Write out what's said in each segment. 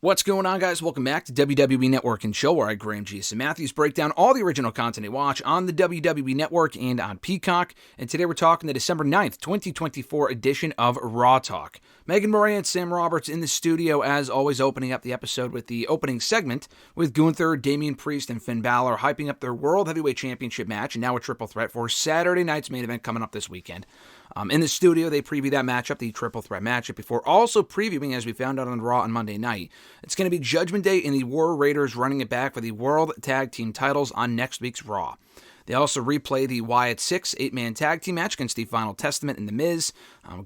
What's going on, guys? Welcome back to WWE Network and Show, where I, Graham Jason Matthews, break down all the original content you watch on the WWE Network and on Peacock. And today we're talking the December 9th, 2024 edition of Raw Talk. Megan Moran and Sam Roberts in the studio, as always, opening up the episode with the opening segment with Gunther, Damian Priest, and Finn Balor hyping up their World Heavyweight Championship match, and now a triple threat for Saturday night's main event coming up this weekend. In the studio, they preview that matchup, the triple threat matchup, before also previewing, as we found out on Raw on Monday night, it's going to be Judgment Day and the War Raiders running it back for the World Tag Team titles on next week's Raw. They also replay the Wyatt 6 8-man tag team match against the Final Testament and The Miz.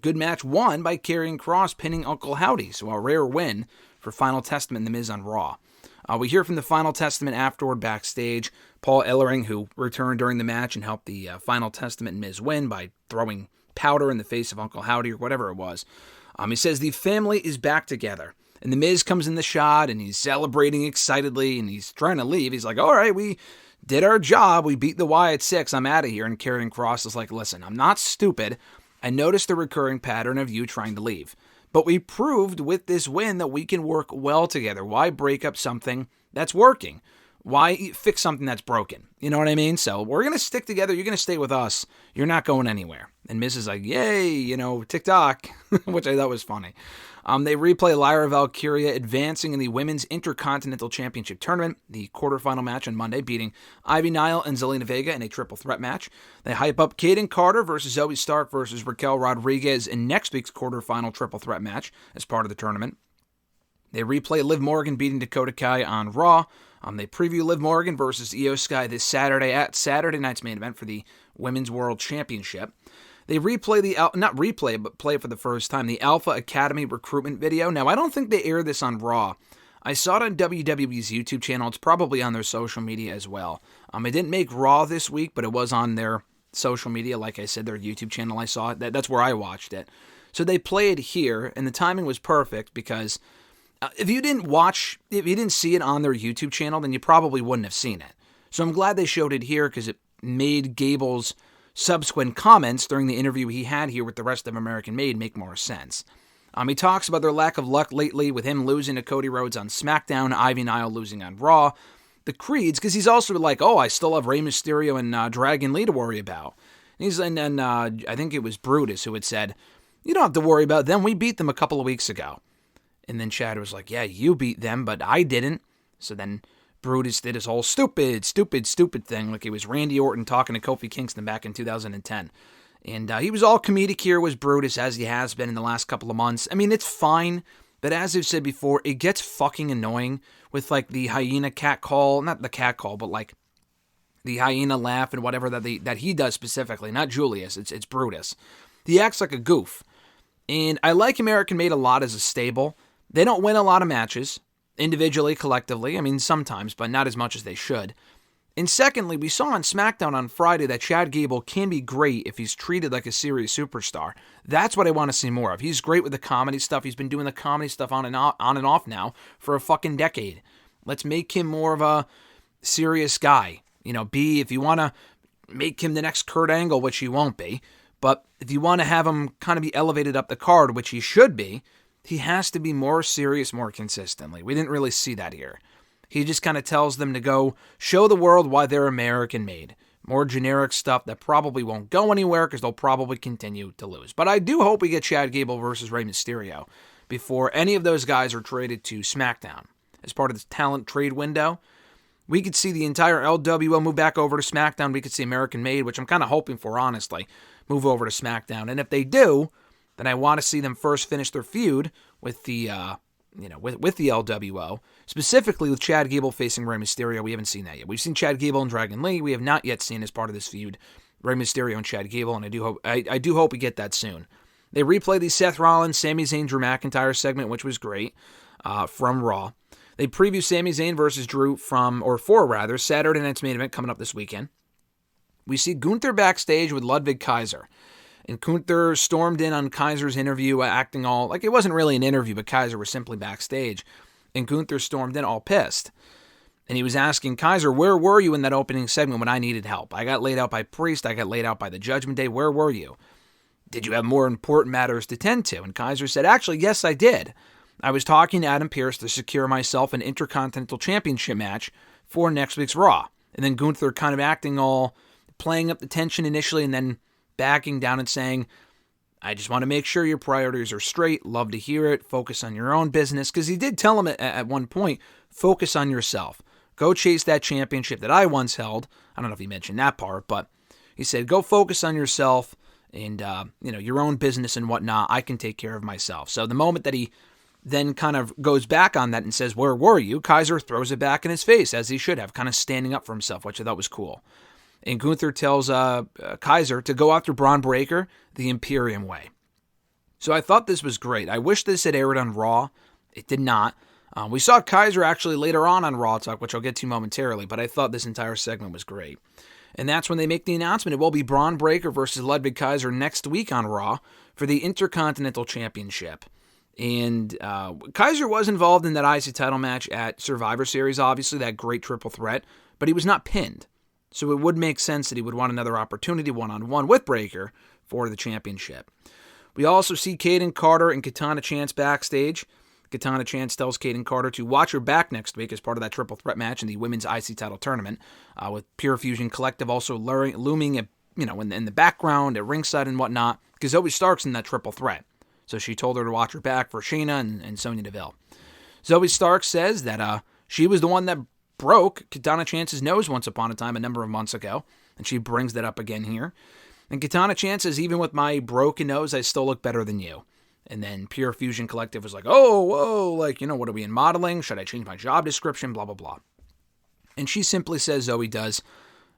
Good match won by Karrion Kross pinning Uncle Howdy, so a rare win for Final Testament and The Miz on Raw. We hear from the Final Testament afterward backstage. Paul Ellering, who returned during the match and helped the Final Testament and Miz win by throwing powder in the face of Uncle Howdy or whatever it was. He says the family is back together. And The Miz comes in the shot and he's celebrating excitedly and he's trying to leave. He's like, all right, we did our job. We beat the Wyatt 6. I'm out of here. And Karrion Kross is like, listen, I'm not stupid. I noticed the recurring pattern of you trying to leave. But we proved with this win that we can work well together. Why break up something that's working? Why fix something that's broken? You know what I mean? So we're going to stick together. You're going to stay with us. You're not going anywhere. And Miz is like, yay, TikTok, which I thought was funny. They replay Lyra Valkyria advancing in the Women's Intercontinental Championship Tournament, the quarterfinal match on Monday, beating Ivy Nile and Zelina Vega in a triple threat match. They hype up Kayden Carter versus Zoe Stark versus Raquel Rodriguez in next week's quarterfinal triple threat match as part of the tournament. They replay Liv Morgan beating Dakota Kai on Raw. They preview Liv Morgan versus Io Sky this Saturday at Saturday night's main event for the Women's World Championship. They play for the first time, the Alpha Academy recruitment video. Now, I don't think they aired this on Raw. I saw it on WWE's YouTube channel. It's probably on their social media as well. It didn't make Raw this week, but it was on their social media. Like I said, their YouTube channel, I saw it. That's where I watched it. So they play it here, and the timing was perfect because if you didn't see it on their YouTube channel, then you probably wouldn't have seen it. So I'm glad they showed it here because it made Gable's subsequent comments during the interview he had here with the rest of American Made make more sense. He talks about their lack of luck lately with him losing to Cody Rhodes on SmackDown, Ivy Nile losing on Raw, the Creeds, because he's also like, I still have Rey Mysterio and Dragon Lee to worry about. And I think it was Brutus who had said, you don't have to worry about them. We beat them a couple of weeks ago. And then Chad was like, yeah, you beat them, but I didn't. So then Brutus did his whole stupid thing, like it was Randy Orton talking to Kofi Kingston back in 2010. And he was all comedic here, was Brutus, as he has been in the last couple of months. I mean, it's fine, but as I've said before, it gets fucking annoying with like the hyena cat call, not the cat call, but like the hyena laugh and whatever that he does specifically, not Julius, it's Brutus. He acts like a goof. And I like American Made a lot as a stable. They don't win a lot of matches. Individually, collectively, I mean, sometimes, but not as much as they should. And secondly, we saw on SmackDown on Friday that Chad Gable can be great if he's treated like a serious superstar. That's what I want to see more of. He's great with the comedy stuff. He's been doing the comedy stuff on and off now for a fucking decade. Let's make him more of a serious guy. If you want to make him the next Kurt Angle, which he won't be, but if you want to have him kind of be elevated up the card, which he should be, he has to be more serious more consistently. We didn't really see that here. He just kind of tells them to go show the world why they're American made. More generic stuff that probably won't go anywhere because they'll probably continue to lose. But I do hope we get Chad Gable versus Rey Mysterio before any of those guys are traded to SmackDown. As part of the talent trade window, we could see the entire LWO move back over to SmackDown. We could see American Made, which I'm kind of hoping for, honestly, move over to SmackDown. And if they do, then I want to see them first finish their feud with the with the LWO, specifically with Chad Gable facing Rey Mysterio. We haven't seen that yet. We've seen Chad Gable and Dragon Lee. We have not yet seen, as part of this feud, Rey Mysterio and Chad Gable, and I do hope we get that soon. They replay the Seth Rollins, Sami Zayn, Drew McIntyre segment, which was great, from Raw. They preview Sami Zayn versus Drew for Saturday night's main event coming up this weekend. We see Gunther backstage with Ludwig Kaiser. And Gunther stormed in on Kaiser's interview, acting all like it wasn't really an interview, but Kaiser was simply backstage. And Gunther stormed in all pissed. And he was asking Kaiser, where were you in that opening segment when I needed help? I got laid out by Priest. I got laid out by the Judgment Day. Where were you? Did you have more important matters to tend to? And Kaiser said, actually, yes, I did. I was talking to Adam Pearce to secure myself an Intercontinental Championship match for next week's Raw. And then Gunther kind of acting all, playing up the tension initially and then backing down and saying, I just want to make sure your priorities are straight. Love to hear it. Focus on your own business. Because he did tell him at one point, focus on yourself. Go chase that championship that I once held. I don't know if he mentioned that part, but he said, go focus on yourself and your own business and whatnot. I can take care of myself. So the moment that he then kind of goes back on that and says, where were you? Kaiser throws it back in his face, as he should have, kind of standing up for himself, which I thought was cool. And Gunther tells Kaiser to go after Bron Breakker the Imperium way. So I thought this was great. I wish this had aired on Raw. It did not. We saw Kaiser actually later on Raw Talk, which I'll get to momentarily, but I thought this entire segment was great. And that's when they make the announcement. It will be Bron Breakker versus Ludwig Kaiser next week on Raw for the Intercontinental Championship. And Kaiser was involved in that IC title match at Survivor Series, obviously, that great triple threat, but he was not pinned. So it would make sense that he would want another opportunity one-on-one with Breakker for the championship. We also see Kayden Carter and Katana Chance backstage. Katana Chance tells Kayden Carter to watch her back next week as part of that triple threat match in the women's IC title tournament, with Pure Fusion Collective also looming in the background at ringside and whatnot, because Zoe Stark's in that triple threat. So she told her to watch her back for Shayna and Sonya Deville. Zoe Stark says that she was the one that broke Katana Chance's nose once upon a time a number of months ago, and she brings that up again here. And Katana Chance says, even with my broken nose, I still look better than you. And then Pure Fusion Collective was like, oh, whoa, what are we in modeling? Should I change my job description? Blah, blah, blah. And she simply says, Zoe does,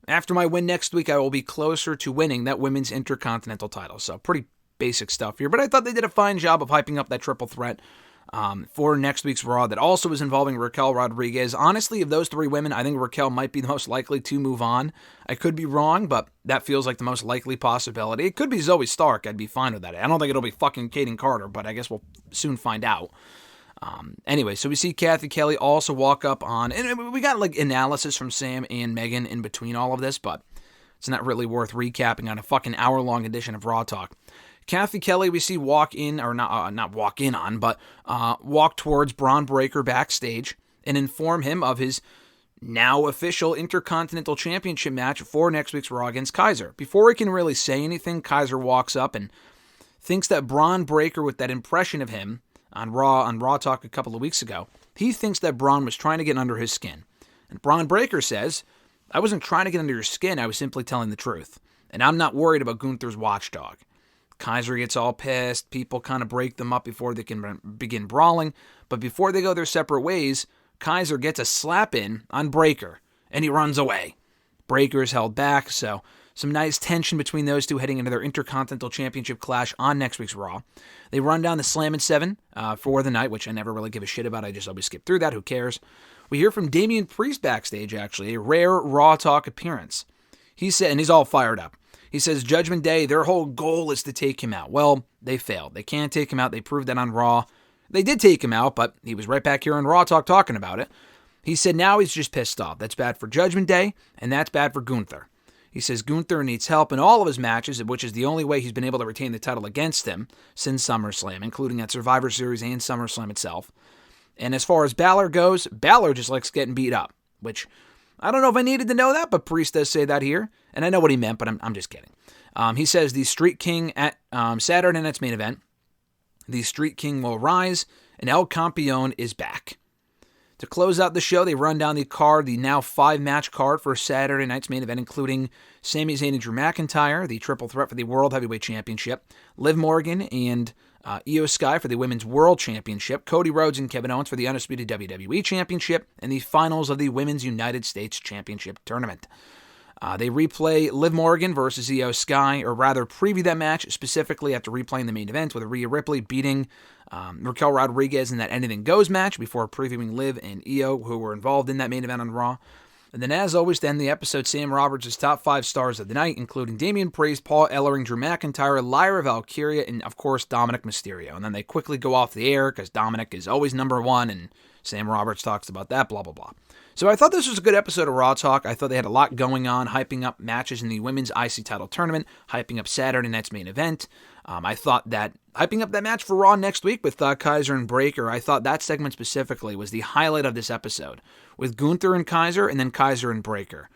after my win next week, I will be closer to winning that women's Intercontinental title. So pretty basic stuff here. But I thought they did a fine job of hyping up that triple threat for next week's Raw that also is involving Raquel Rodriguez. Honestly, of those three women, I think Raquel might be the most likely to move on. I could be wrong, but that feels like the most likely possibility. It could be Zoe Stark. I'd be fine with that. I don't think it'll be fucking Kayden Carter, but I guess we'll soon find out. Anyway, so we see Kathy Kelly also walk up on, and we got analysis from Sam and Megan in between all of this, but it's not really worth recapping on a fucking hour-long edition of Raw Talk. Kathy Kelly, we see walk towards Bron Breakker backstage and inform him of his now official Intercontinental Championship match for next week's Raw against Kaiser. Before he can really say anything, Kaiser walks up and thinks that Bron Breakker, with that impression of him on Raw Talk a couple of weeks ago, he thinks that Bron was trying to get under his skin. And Bron Breakker says, I wasn't trying to get under your skin, I was simply telling the truth. And I'm not worried about Gunther's watchdog. Kaiser gets all pissed. People kind of break them up before they can begin brawling. But before they go their separate ways, Kaiser gets a slap in on Breakker, and he runs away. Breakker is held back, so some nice tension between those two heading into their Intercontinental Championship clash on next week's Raw. They run down the Slam and 7 for the night, which I never really give a shit about. I just always skip through that. Who cares? We hear from Damian Priest backstage, actually, a rare Raw Talk appearance. He said, and he's all fired up. He says, Judgment Day, their whole goal is to take him out. Well, they failed. They can't take him out. They proved that on Raw. They did take him out, but he was right back here on Raw Talk talking about it. He said now he's just pissed off. That's bad for Judgment Day, and that's bad for Gunther. He says Gunther needs help in all of his matches, which is the only way he's been able to retain the title against him since SummerSlam, including at Survivor Series and SummerSlam itself. And as far as Balor goes, Balor just likes getting beat up, which I don't know if I needed to know that, but Priest does say that here. And I know what he meant, but I'm just kidding. He says the Street King at Saturday night's main event, the Street King will rise, and El Campeon is back. To close out the show, they run down the card, the now 5-match card for Saturday night's main event, including Sami Zayn and Drew McIntyre, the triple threat for the World Heavyweight Championship, Liv Morgan and Io Sky for the Women's World Championship, Cody Rhodes and Kevin Owens for the Undisputed WWE Championship, and the finals of the Women's United States Championship Tournament. They replay Liv Morgan versus Io Sky, or rather preview that match specifically after replaying the main event with Rhea Ripley beating Raquel Rodriguez in that Anything Goes match before previewing Liv and Io, who were involved in that main event on Raw. And then, as always, to end the episode, Sam Roberts' top 5 stars of the night, including Damian Priest, Paul Ellering, Drew McIntyre, Lyra Valkyria, and, of course, Dominic Mysterio. And then they quickly go off the air because Dominic is always number one, and Sam Roberts talks about that, blah, blah, blah. So I thought this was a good episode of Raw Talk. I thought they had a lot going on, hyping up matches in the women's IC title tournament, hyping up Saturday night's main event. I thought that hyping up that match for Raw next week with Kaiser and Breakker, I thought that segment specifically was the highlight of this episode, with Gunther and Kaiser and then Kaiser and Breakker.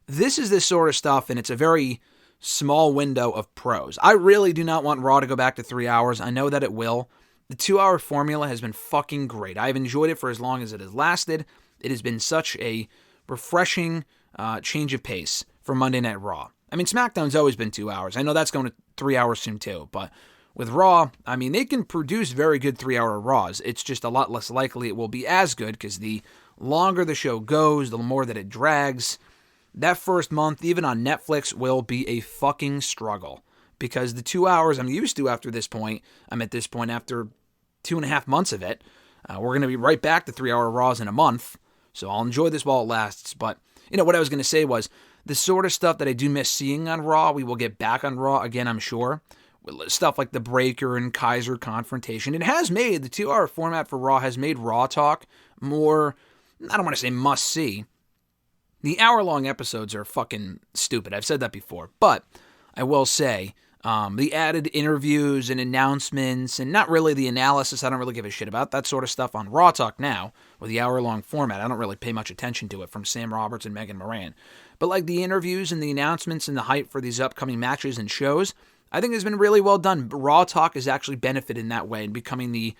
This is this sort of stuff, and it's a very small window of pros. I really do not want Raw to go back to 3 hours. I know that it will. The 2-hour formula has been fucking great. I've enjoyed it for as long as it has lasted. It has been such a refreshing change of pace for Monday Night Raw. I mean, SmackDown's always been 2 hours. I know that's going to 3 hours soon too, but with Raw, I mean, they can produce very good 3-hour Raws. It's just a lot less likely it will be as good because the longer the show goes, the more that it drags. That first month, even on Netflix, will be a fucking struggle because the 2 hours I'm used to after this point, I'm at this point after 2.5 months of it. We're going to be right back to 3-hour Raws in a month, so I'll enjoy this while it lasts. But, what I was going to say was, the sort of stuff that I do miss seeing on Raw, we will get back on Raw again, I'm sure. Stuff like the Breakker and Kaiser confrontation. It has made, the 2-hour format for Raw has made Raw Talk more, I don't want to say must-see. The hour-long episodes are fucking stupid. I've said that before. But I will say, the added interviews and announcements, and not really the analysis, I don't really give a shit about. That sort of stuff on Raw Talk now, with the hour-long format, I don't really pay much attention to it from Sam Roberts and Megan Moran. But like the interviews and the announcements and the hype for these upcoming matches and shows, I think has been really well done. Raw Talk has actually benefited in that way and becoming the,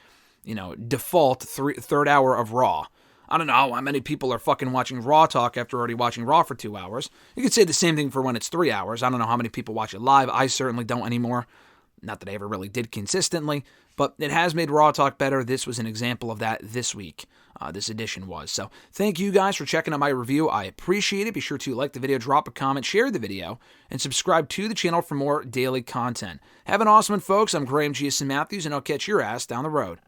default third hour of Raw. I don't know how many people are fucking watching Raw Talk after already watching Raw for 2 hours. You could say the same thing for when it's 3 hours. I don't know how many people watch it live. I certainly don't anymore. Not that I ever really did consistently, but it has made Raw Talk better. This was an example of that this week. This edition was. So thank you guys for checking out my review. I appreciate it. Be sure to like the video, drop a comment, share the video, and subscribe to the channel for more daily content. Have an awesome one, folks. I'm Graham G. Matthews, and I'll catch your ass down the road.